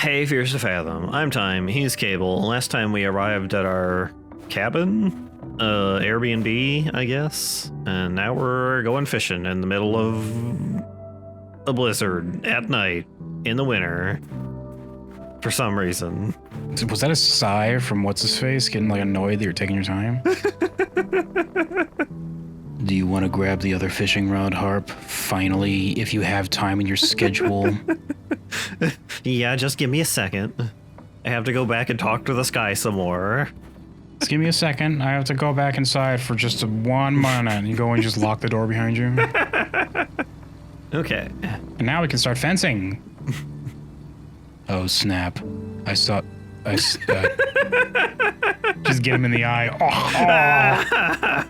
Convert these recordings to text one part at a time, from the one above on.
Hey, Fears to Fathom. I'm Time. He's Cable. Last time we arrived at our cabin, Airbnb, I guess, and now we're going fishing in the middle of a blizzard at night in the winter for some reason. Was that a sigh from what's-his-face getting like annoyed that you're taking your time? Do you want to grab the other fishing rod, Harp? Finally, if you have time in your schedule. Yeah, just give me a second. I have to go back and talk to the sky some more. Just give me a second. I have to go back inside for just 1 minute. You go and just lock the door behind you. Okay. And now we can start fencing. Oh, snap. Just get him in the eye. Oh.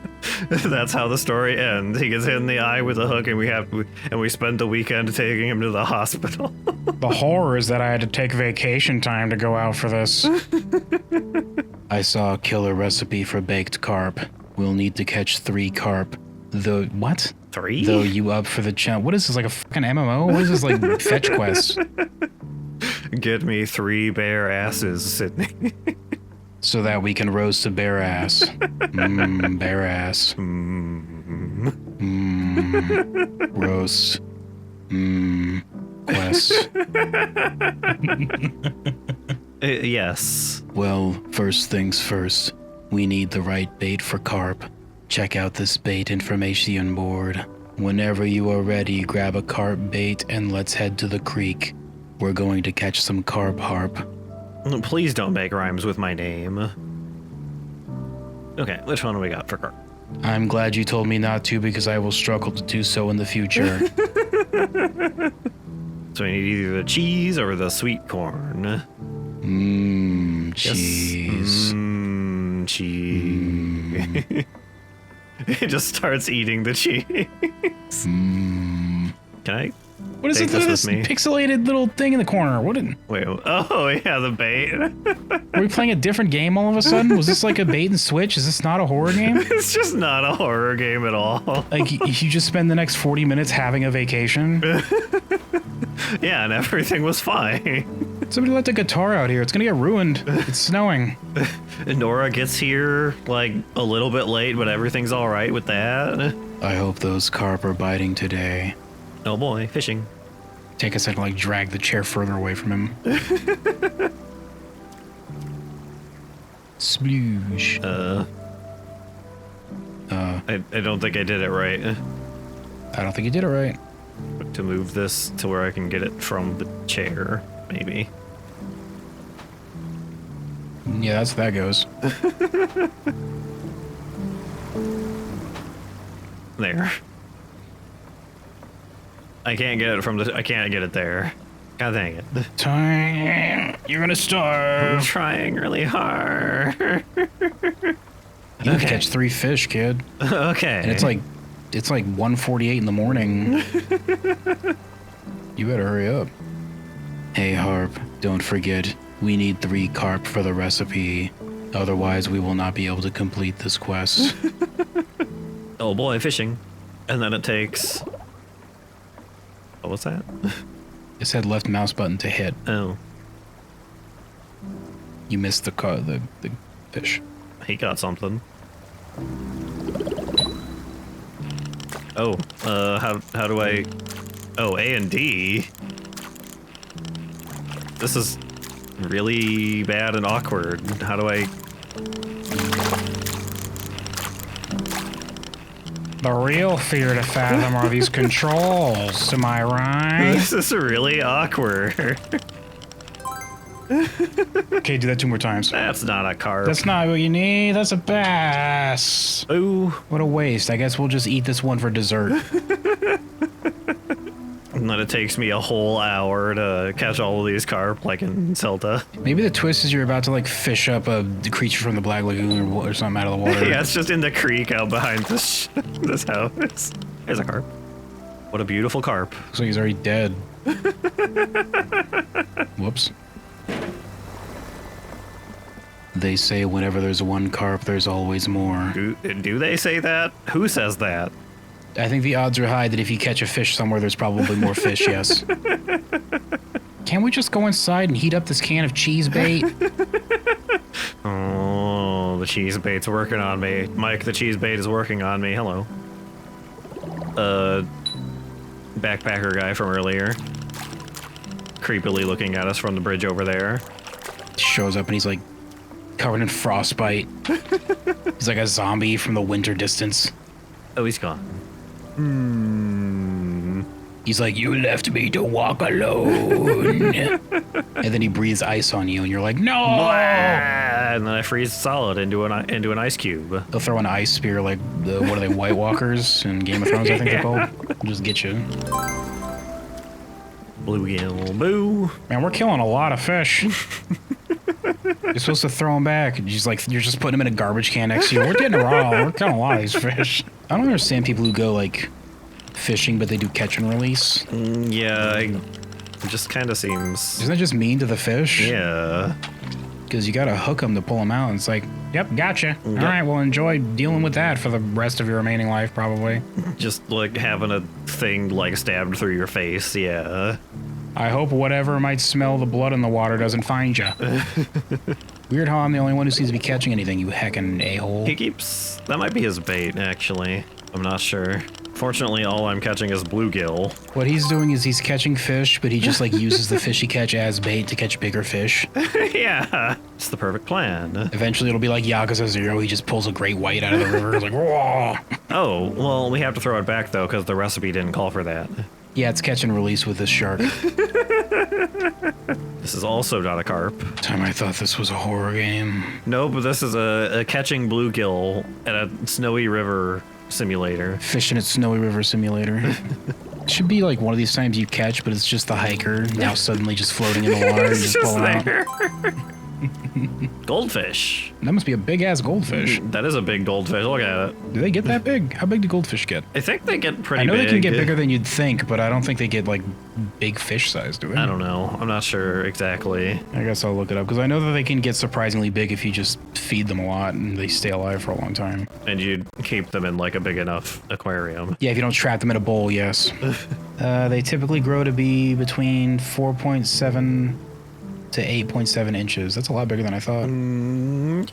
That's how the story ends. He gets hit in the eye with a hook, and we spend the weekend taking him to the hospital. The horror is that I had to take vacation time to go out for this. I saw a killer recipe for baked carp. We'll need to catch 3 carp. What? 3? Though you up for the challenge? What is this, like a fucking MMO? What is this, like fetch quest? Get me 3 bare asses, Sydney. So that we can roast a bare ass. Bare ass. Roast. Quest. Yes. Well, first things first. We need the right bait for carp. Check out this bait information board. Whenever you are ready, grab a carp bait and let's head to the creek. We're going to catch some carp, Harp. Please don't make rhymes with my name. Okay, which one do we got for carp? I'm glad you told me not to because I will struggle to do so in the future. So we need either the cheese or the sweet corn. Cheese. Yes. Cheese. It just starts eating the cheese. Can I? What is take it? this This with me? pixelated little thing in the corner. What? Wait. Oh yeah, the bait. Are we playing a different game all of a sudden? Was this like a bait and switch? Is this not a horror game? It's just not a horror game at all. Like you just spend the next 40 minutes having a vacation? Yeah, and everything was fine. Somebody left a guitar out here. It's gonna get ruined. It's snowing. Nora gets here like a little bit late, but everything's all right with that. I hope those carp are biting today. Oh boy, fishing. Take a second to like drag the chair further away from him. Sploosh. I don't think I did it right. I don't think you did it right. To move this to where I can get it from the chair, maybe. Yeah, that's how that goes. There. I can't get it from the. I can't get it there. God dang it. Time. You're gonna I'm starve. trying really hard. You can catch 3 fish, kid. Okay. And it's like 1:48 in the morning. You better hurry up. Hey, Harp, don't forget, we need 3 carp for the recipe. Otherwise, we will not be able to complete this quest. Oh boy, fishing. And then it takes. What was that? It said left mouse button to hit. Oh, You missed the fish. he got something. Oh, how do I? Oh, A and D. This is really bad and awkward. How do I? The real fear to fathom are these controls, am I right? This is really awkward. Okay, do that 2 more times. That's not a carp. That's not what you need, that's a bass. Ooh. What a waste. I guess we'll just eat this one for dessert. And then it takes me a whole hour to catch all of these carp, like in Zelda. Maybe the twist is you're about to like fish up a creature from the Black Lagoon or something out of the water. Yeah, it's just in the creek out behind this house. There's a carp. What a beautiful carp. Looks like he's already dead. Whoops. They say whenever there's 1 carp, there's always more. Do they say that? Who says that? I think the odds are high that if you catch a fish somewhere, there's probably more fish, yes. Can't we just go inside and heat up this can of cheese bait? Oh, the cheese bait's working on me. Mike, the cheese bait is working on me. Hello. Backpacker guy from earlier. Creepily looking at us from the bridge over there. Shows up and he's like covered in frostbite. He's like a zombie from the winter distance. Oh, he's gone. He's like, you left me to walk alone. And then he breathes ice on you and you're like, no! And then I freeze solid into an ice cube. They'll throw an ice spear like, what are they, White Walkers in Game of Thrones, I think they're called. Just get you. Bluegill, boo. Man, we're killing a lot of fish. You're supposed to throw them back. You're just putting them in a garbage can next to you. We're getting raw. We're killing a lot of these fish. I don't understand people who go like fishing, but they do catch and release. Yeah, it just kind of seems. Isn't that just mean to the fish? Yeah. Because you gotta hook them to pull them out. And it's like, yep, gotcha. All right, well, enjoy dealing with that for the rest of your remaining life, probably. Just like having a thing like stabbed through your face. Yeah. I hope whatever might smell the blood in the water doesn't find you. Weird how I'm the only one who seems to be catching anything, you heckin' a-hole. He keeps. That might be his bait, actually. I'm not sure. Fortunately, all I'm catching is bluegill. What he's doing is he's catching fish, but he just like uses the fish he catch as bait to catch bigger fish. Yeah, it's the perfect plan. Eventually it'll be like Yakuza 0, he just pulls a great white out of the river. It's like, whoa! Oh, well, we have to throw it back, though, because the recipe didn't call for that. Yeah, it's catch and release with this shark. This is also not a carp. Time I thought this was a horror game. No, but this is a catching bluegill at a snowy river simulator. Fishing at Snowy River Simulator. It should be like one of these times you catch, but it's just the hiker now suddenly just floating in the water and It's just pulling out. there. Goldfish. That must be a big ass goldfish. That is a big goldfish. Look at it. Do they get that big? How big do goldfish get? I think they get pretty I know big. they can get bigger than you'd think, but I don't think they get like big fish size, do they? I don't know. I'm not sure exactly. I guess I'll look it up because I know that they can get surprisingly big if you just feed them a lot and they stay alive for a long time. And you'd keep them in like a big enough aquarium. Yeah, if you don't trap them in a bowl, yes. They typically grow to be between 4.7 to 8.7 inches. That's a lot bigger than I thought.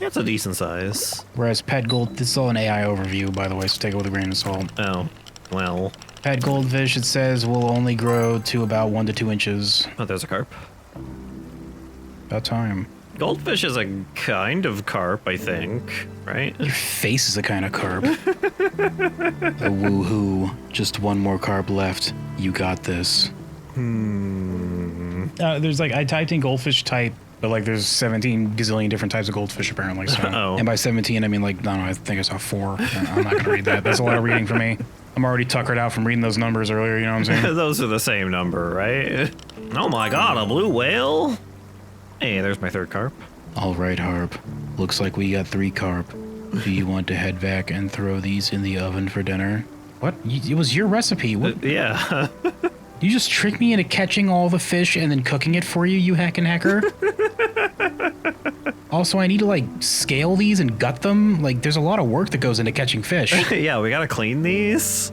Yeah, it's a decent size. Whereas pet gold, this is all an AI overview, by the way, so take it with a grain of salt. Oh, well. Pet goldfish, it says, will only grow to about 1 to 2 inches. Oh, there's a carp. About time. Goldfish is a kind of carp, I think, right? Your face is a kind of carp. A woohoo. Just one more carp left. You got this. There's like, I typed in goldfish type, but like there's 17 gazillion different types of goldfish apparently. So. Oh. And by 17, I mean like, I don't know, I think I saw 4. I'm not going to read that. That's a lot of reading for me. I'm already tuckered out from reading those numbers earlier, you know what I'm saying? Those are the same number, right? Oh my god, a blue whale? Hey, there's my third carp. All right, Harp. Looks like we got 3 carp. Do you want to head back and throw these in the oven for dinner? What? It was your recipe. What? Yeah. You just tricked me into catching all the fish and then cooking it for you, you hackin' hacker? Also, I need to, like, scale these and gut them. Like, there's a lot of work that goes into catching fish. Yeah, we gotta clean these.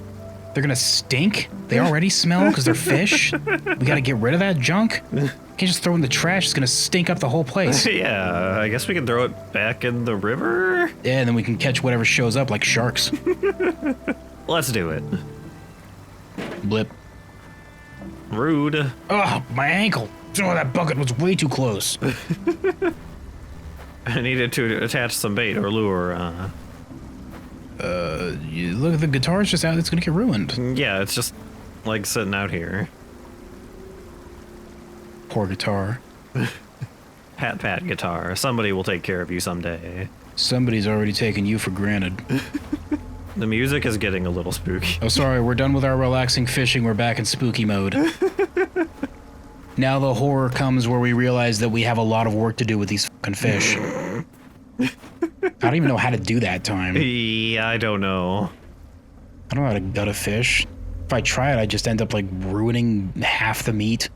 They're gonna stink. They already smell because they're fish. We gotta get rid of that junk. Can't just throw it in the trash. It's gonna stink up the whole place. Yeah, I guess we can throw it back in the river? Yeah, and then we can catch whatever shows up, like sharks. Let's do it. Blip. Rude. Oh, my ankle. Oh, that bucket was way too close. I needed to attach some bait or lure. You look, the guitar's just out. It's gonna get ruined. Yeah, it's just like sitting out here. Poor guitar. Pat guitar. Somebody will take care of you someday. Somebody's already taken you for granted. The music is getting a little spooky. Oh, sorry, we're done with our relaxing fishing. We're back in spooky mode. Now the horror comes where we realize that we have a lot of work to do with these fucking fish. I don't even know how to do that time. Yeah, I don't know. I don't know how to gut a fish. If I try it, I just end up like ruining half the meat.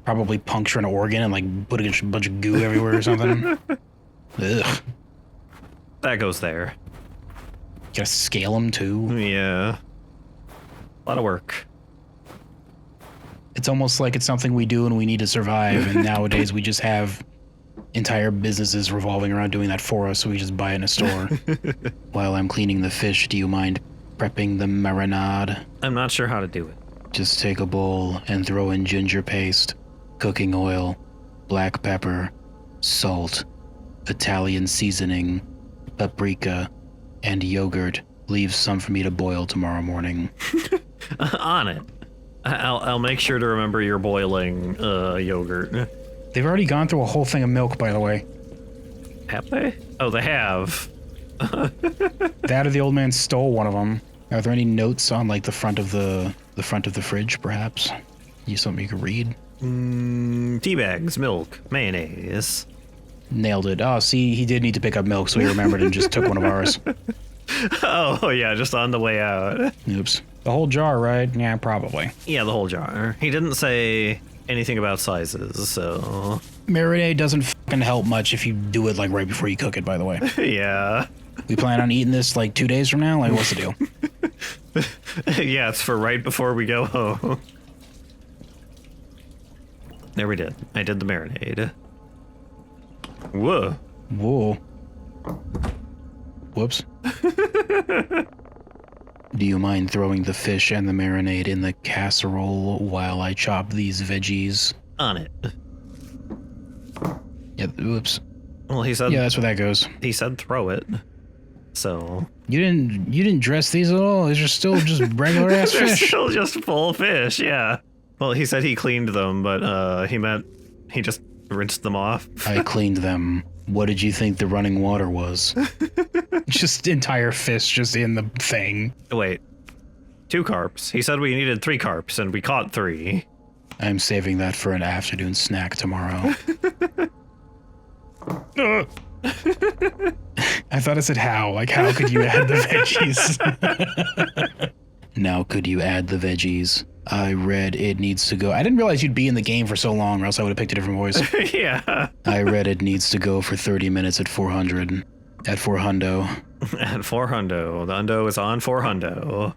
Probably puncture an organ and like put a bunch of goo everywhere or something. Ugh. That goes there. Gotta scale them too. Yeah. A lot of work. It's almost like it's something we do and we need to survive. And nowadays we just have entire businesses revolving around doing that for us, so we just buy it in a store. While I'm cleaning the fish, do you mind prepping the marinade? I'm not sure how to do it. Just take a bowl and throw in ginger paste, cooking oil, black pepper, salt, Italian seasoning, paprika, and yogurt. Leave some for me to boil tomorrow morning. On it. I'll make sure to remember you're boiling yogurt. They've already gone through a whole thing of milk, by the way. Have they? Oh, they have. That or the old man stole one of them. Are there any notes on like the front of the fridge, perhaps? Something you could read? Tea bags, milk, mayonnaise. Nailed it. Oh, see, he did need to pick up milk, so he remembered and just took one of ours. Oh, yeah, just on the way out. Oops. The whole jar, right? Yeah, probably. Yeah, the whole jar. He didn't say anything about sizes, so... Marinade doesn't fucking help much if you do it like right before you cook it, by the way. Yeah. We plan on eating this like 2 days from now? Like, what's the deal? Yeah, it's for right before we go home. There we did. I did the marinade. Whoa. Whoa. Whoops. Do you mind throwing the fish and the marinade in the casserole while I chop these veggies? On it. Yeah, oops. Well, he said... Yeah, that's where that goes. He said throw it. So... You didn't dress these at all? These are still just regular ass They're fish. still just full fish, yeah. Well, he said he cleaned them, but he meant he just rinsed them off. I cleaned them. What did you think the running water was? Just entire fish just in the thing. Wait. 2 carps. He said we needed 3 carps, and we caught 3. I'm saving that for an afternoon snack tomorrow. I thought it said how. Like, how could you add the veggies? Now could you add the veggies? I read it needs to go. I didn't realize you'd be in the game for so long, or else I would have picked a different voice. Yeah. I read it needs to go for 30 minutes at 400. At 4 hundo. At 4 hundo. The hundo is on 4 hundo.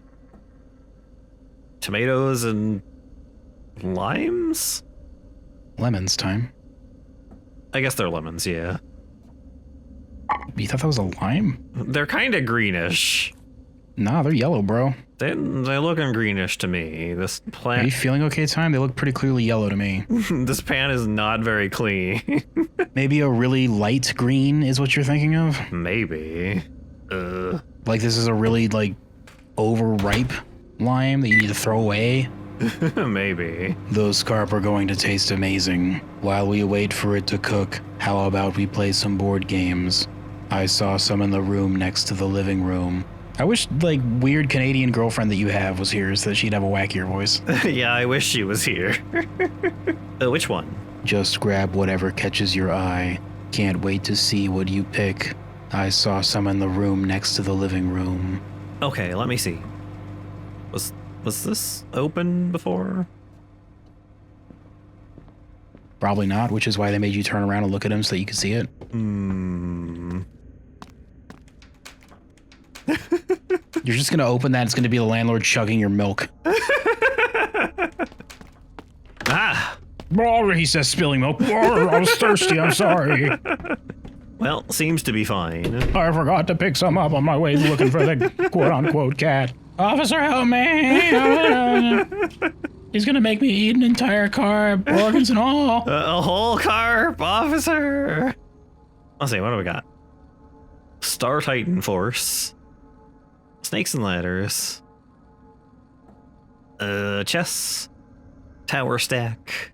Tomatoes and limes? Lemons time. I guess they're lemons, yeah. You thought that was a lime? They're kind of greenish. Nah, they're yellow, bro. They're looking greenish to me. This Are plant... you feeling okay, Time? They look pretty clearly yellow to me. This pan is not very clean. Maybe a really light green is what you're thinking of? Maybe. Like this is a really, like, overripe lime that you need to throw away? Maybe. Those carp are going to taste amazing. While we wait for it to cook, how about we play some board games? I saw some in the room next to the living room. I wish, like, weird Canadian girlfriend that you have was here so that she'd have a wackier voice. Yeah, I wish she was here. Which one? Just grab whatever catches your eye. Can't wait to see what you pick. I saw some in the room next to the living room. Okay, let me see. Was this open before? Probably not, which is why they made you turn around and look at him so that you could see it. You're just gonna open that, it's gonna be the landlord chugging your milk. Ah! He says spilling milk. I was thirsty, I'm sorry. Well, seems to be fine. I forgot to pick some up on my way looking for the quote-unquote cat. Officer, help me! He's gonna make me eat an entire carp, organs and all. A whole carp, officer! Let's see, what do we got? Star Titan Force. Snakes and ladders. Chess. Tower stack.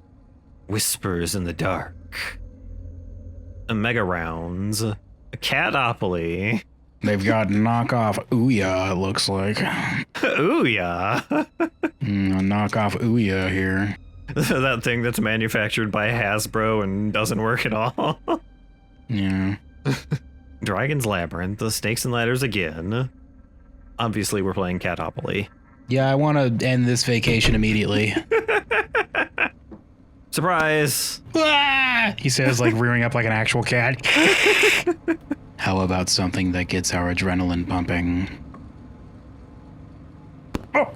Whispers in the dark. Mega rounds. A catopoly. They've got knockoff Ouya, it looks like. Ouya. A knockoff Ouya here. That thing that's manufactured by Hasbro and doesn't work at all. Yeah. Dragon's Labyrinth, the Snakes and Ladders again. Obviously, we're playing Catopoly. Yeah, I want to end this vacation immediately. Surprise! Ah! He says, like, rearing up like an actual cat. How about something that gets our adrenaline pumping? Oh!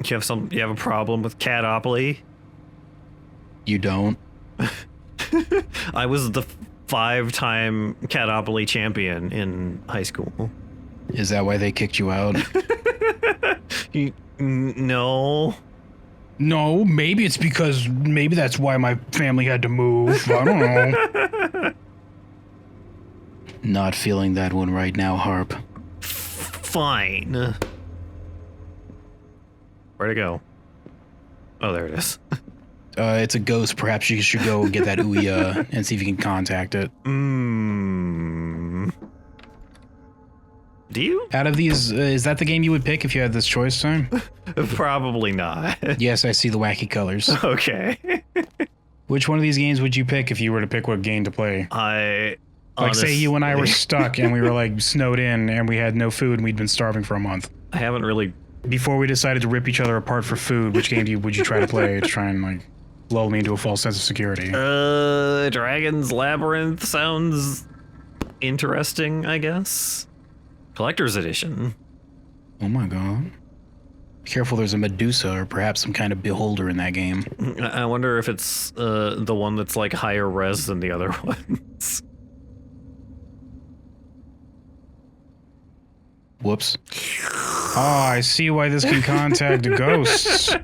You have a problem with Catopoly? You don't? I was the 5-time Catopoly champion in high school. Is that why they kicked you out? No. No, maybe it's because maybe that's why my family had to move. I don't know. Not feeling that one right now, Harp. Fine. Where'd it go? Oh, there it is. It's a ghost. Perhaps you should go get that Ouija and see if you can contact it. Do you? Out of these, is that the game you would pick if you had this choice time? Probably not. Yes, I see the wacky colors. Okay. Which one of these games would you pick if you were to pick what game to play? Like, say you and I were stuck and we were like snowed in and we had no food and we'd been starving for a month. I haven't really. Before we decided to rip each other apart for food, which game would you try to play to try and like lull me into a false sense of security? Dragon's Labyrinth sounds interesting, I guess. Collector's edition. Oh my god. Be careful, there's a Medusa or perhaps some kind of beholder in that game. I wonder if it's the one that's like higher res than the other ones. Whoops. Oh, I see why this can contact ghosts.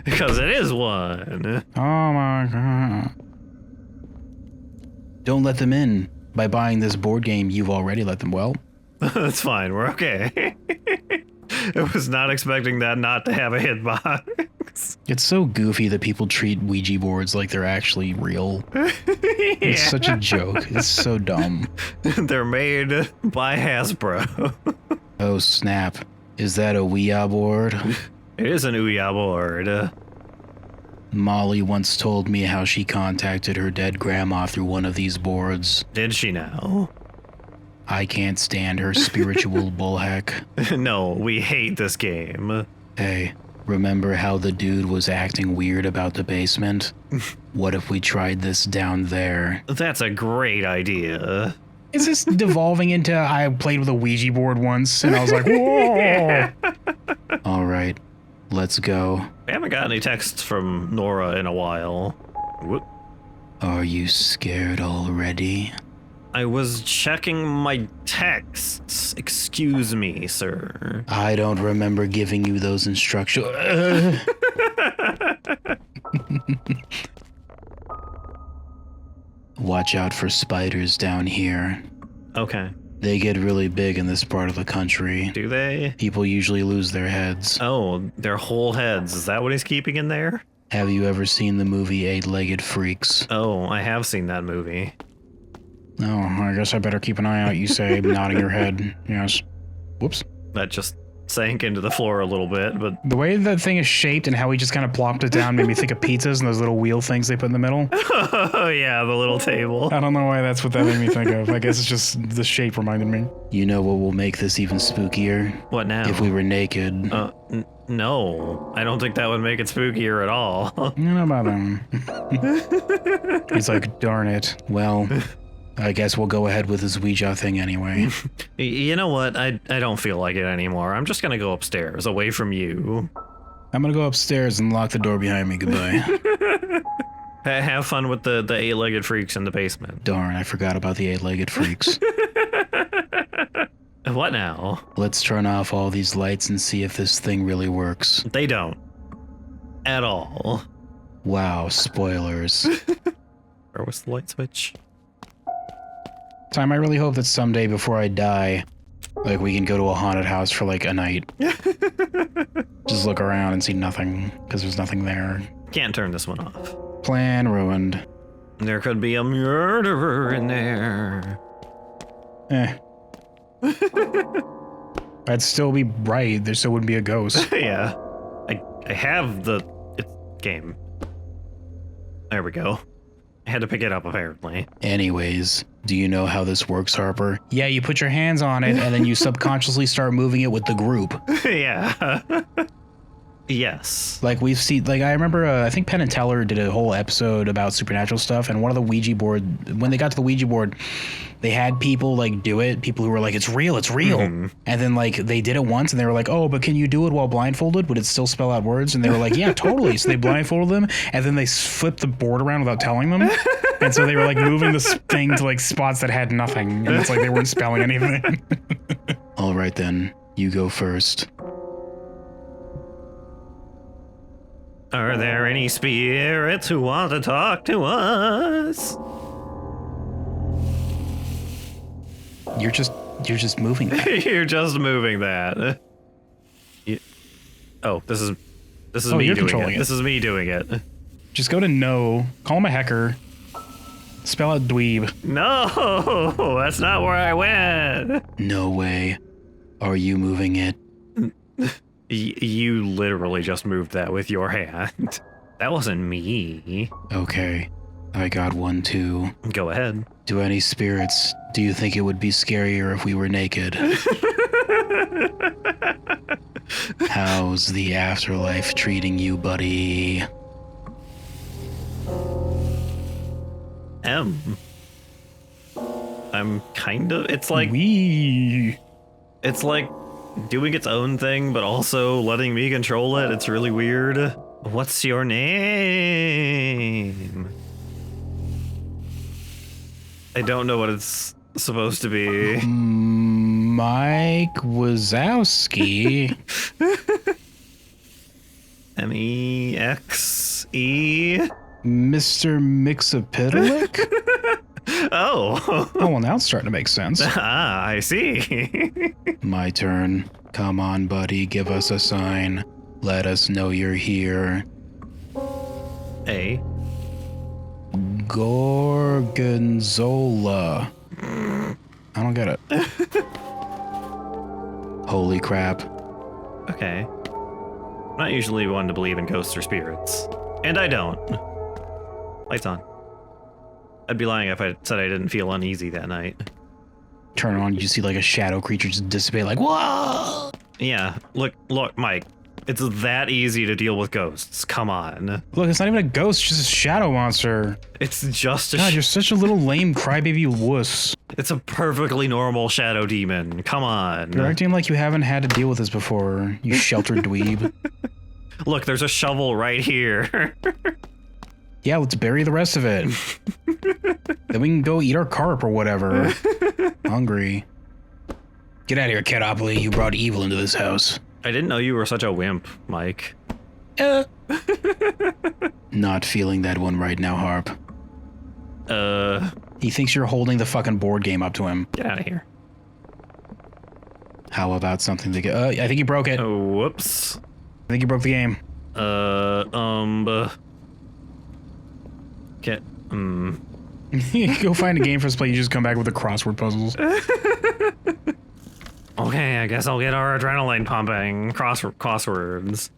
Because it is one. Oh my god. Don't let them in. By buying this board game, you've already let them, well. That's fine, we're okay. I was not expecting that not to have a hitbox. It's so goofy that people treat Ouija boards like they're actually real. It's such a joke. It's so dumb. They're made by Hasbro. Oh snap. Is that a Ouija board? It is an Ouija board. Molly once told me how she contacted her dead grandma through one of these boards. Did she now? I can't stand her spiritual bullheck. No, we hate this game. Hey, remember how the dude was acting weird about the basement? What if we tried this down there? That's a great idea. Is this devolving into I played with a Ouija board once and I was like, whoa! All right, let's go. We haven't got any texts from Nora in a while. Whoop. Are you scared already? I was checking my texts. Excuse me, sir. I don't remember giving you those instructions. Watch out for spiders down here. Okay. They get really big in this part of the country. Do they? People usually lose their heads. Oh, their whole heads. Is that what he's keeping in there? Have you ever seen the movie Eight-Legged Freaks? Oh, I have seen that movie. Oh, I guess I better keep an eye out, you say, nodding your head. Yes. Whoops. That just sank into the floor a little bit, but... The way that thing is shaped and how he just kind of plopped it down made me think of pizzas and those little wheel things they put in the middle. Oh, yeah, the little table. I don't know why that's what that made me think of. I guess it's just the shape reminded me. You know what will make this even spookier? What now? If we were naked. No. I don't think that would make it spookier at all. I don't know about him. He's like, darn it. Well... I guess we'll go ahead with this Ouija thing anyway. You know what? I don't feel like it anymore. I'm just gonna go upstairs, away from you. I'm gonna go upstairs and lock the door behind me. Goodbye. Have fun with the eight-legged freaks in the basement. Darn, I forgot about the eight-legged freaks. What now? Let's turn off all these lights and see if this thing really works. They don't. At all. Wow, spoilers. Where was the light switch? Time, I really hope that someday before I die, like, we can go to a haunted house for like a night. Just look around and see nothing, because there's nothing there. Can't turn this one off. Plan ruined. There could be a murderer in there. I'd still be right. There still wouldn't be a ghost. Yeah. I have the game. There we go. I had to pick it up, apparently. Anyways, do you know how this works, Harper? Yeah, you put your hands on it, and then you subconsciously start moving it with the group. Yeah. Yes. Like we've seen, like I remember, I think Penn and Teller did a whole episode about supernatural stuff, and one of the Ouija board, when they got to the Ouija board, they had people like do it. People who were like, "It's real, it's real," and then like they did it once, and they were like, "Oh, but can you do it while blindfolded? Would it still spell out words?" And they were like, "Yeah, totally." So they blindfolded them, and then they flipped the board around without telling them, and so they were like moving this thing to like spots that had nothing, and it's like they weren't spelling anything. All right, then you go first. Are there any spirits who want to talk to us? You're just moving that. You're just moving that. Oh, this is Oh, me you're doing controlling it. it. This is me doing it. Just go to no, call him a hacker, spell out dweeb. No, that's not where I went. No way. Are you moving it? You literally just moved that with your hand. That wasn't me. Okay. I got one too. Go ahead. Do any spirits, do you think it would be scarier if we were naked? How's the afterlife treating you, buddy? I'm kind of, it's like doing its own thing, but also letting me control it. It's really weird. What's your name? I don't know what it's supposed to be. Mike Wazowski. M-E-X-E? Mr. Mixapidalic? Oh. Oh, well, now it's starting to make sense. Ah, I see. My turn. Come on, buddy, give us a sign. Let us know you're here. A. Gorgonzola. I don't get it. Holy crap. Okay. I'm not usually one to believe in ghosts or spirits. And I don't. Lights on. I'd be lying if I said I didn't feel uneasy that night. Turn on, you see like a shadow creature just dissipate like, whoa! Yeah, look, Mike. It's that easy to deal with ghosts. Come on. Look, it's not even a ghost, it's just a shadow monster. It's just a God, you're such a little lame crybaby wuss. It's a perfectly normal shadow demon. Come on. You're acting like you haven't had to deal with this before, you sheltered dweeb. Look, there's a shovel right here. Yeah, let's bury the rest of it. Then we can go eat our carp or whatever. Hungry. Get out of here, Catopoly. You brought evil into this house. I didn't know you were such a wimp, Mike. Not feeling that one right now, Harp. He thinks you're holding the fucking board game up to him. Get out of here. How about something to get... I think you broke it. Oh, whoops. I think you broke the game. Get, Go find a game for us to play. You just come back with the crossword puzzles. Okay, I guess I'll get our adrenaline pumping. Crosswords.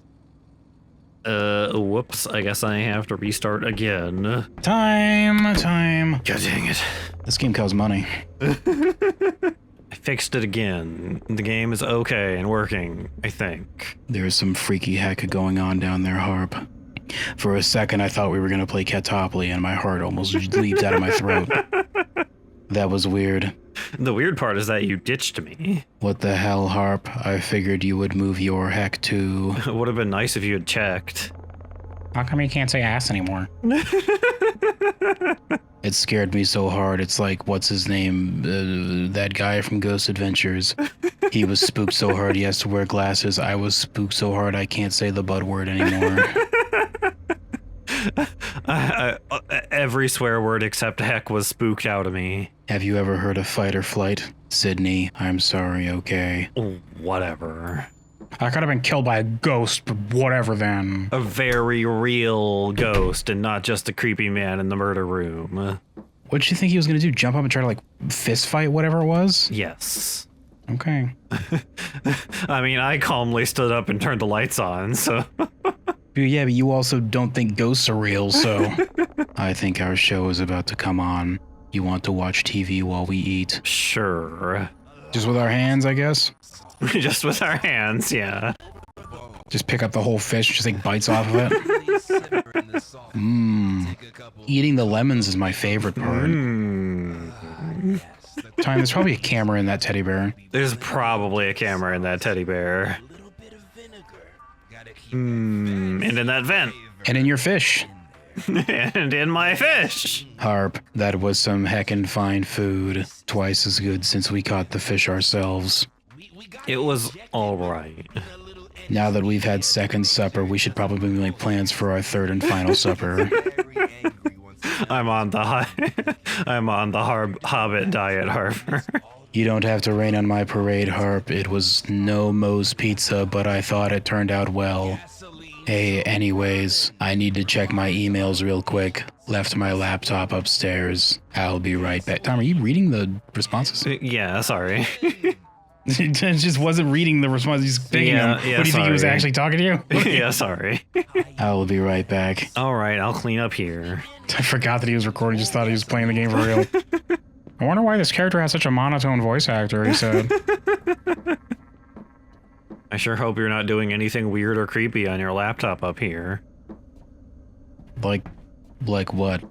Whoops. I guess I have to restart again. Time. God dang it. This game costs money. I fixed it again. The game is okay and working, I think. There's some freaky heck going on down there, Harp. For a second, I thought we were going to play Catopoly, and my heart almost leaped out of my throat. That was weird. The weird part is that you ditched me. What the hell, Harp? I figured you would move your heck too. It would have been nice if you had checked. How come you can't say ass anymore? It scared me so hard. It's like, what's his name? That guy from Ghost Adventures. He was spooked so hard he has to wear glasses. I was spooked so hard I can't say the bud word anymore. Every swear word except heck was spooked out of me. Have you ever heard of fight or flight? Sydney, I'm sorry, okay? Whatever. I could have been killed by a ghost, but whatever then. A very real ghost and not just a creepy man in the murder room. What'd you think he was gonna do? Jump up and try to like fist fight whatever it was? Yes. Okay. I mean, I calmly stood up and turned the lights on, so... Yeah, but you also don't think ghosts are real, so... I think our show is about to come on. You want to watch TV while we eat? Sure. Just with our hands, I guess? Just with our hands, yeah. Just pick up the whole fish, just take bites off of it. Eating the lemons is my favorite part. Time, there's probably a camera in that teddy bear. There's probably a camera in that teddy bear. And in that vent. And in your fish. And in my fish. Harp, that was some heckin' fine food. Twice as good since we caught the fish ourselves. It was alright. Now that we've had second supper, we should probably make plans for our third and final supper. I'm on the Hobbit diet, Harper. You don't have to rain on my parade, Harp. It was no Moe's Pizza, but I thought it turned out well. Hey, anyways, I need to check my emails real quick. Left my laptop upstairs. I'll be right back. Tom, are you reading the responses? Yeah, sorry. It just wasn't reading the responses. He's picking them. What do you think he was actually talking to you? Yeah, sorry. I'll be right back. All right, I'll clean up here. I forgot that he was recording. Just thought he was playing the game for real. I wonder why this character has such a monotone voice actor, he said. I sure hope you're not doing anything weird or creepy on your laptop up here. Like what?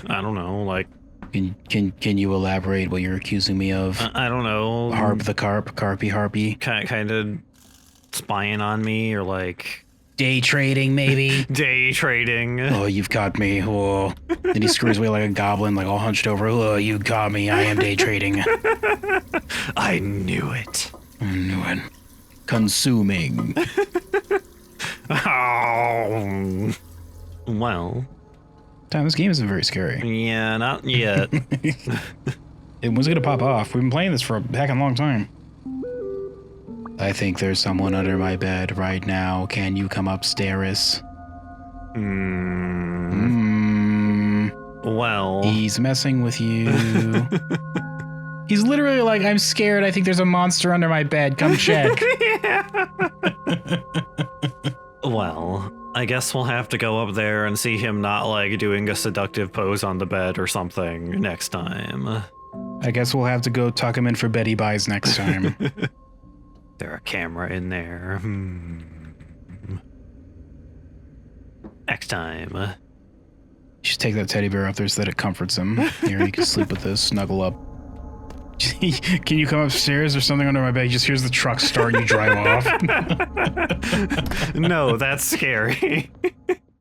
I don't know, like... Can you elaborate what you're accusing me of? I don't know. Harp the carp, carpy harpy. Kind of spying on me, or like... Day trading, maybe? Day trading. Oh, you've got me. Oh. Then he screws away like a goblin, like all hunched over. Oh, you got me. I am day trading. I knew it. I knew it. Consuming. Oh. Well. Damn, this game isn't very scary. Yeah, not yet. When's it gonna pop off? We've been playing this for a heckin' long time. I think there's someone under my bed right now. Can you come upstairs? Well. He's messing with you. He's literally like, I'm scared. I think there's a monster under my bed. Come check. Well, I guess we'll have to go up there and see him not like doing a seductive pose on the bed or something next time. I guess we'll have to go tuck him in for Betty Buys next time. There's a camera in there. Next time. You should take that teddy bear up there so that it comforts him. Here, you can sleep with this, snuggle up. Can you come upstairs? There's something under my bed. Just here's the truck start and you drive off. No, that's scary.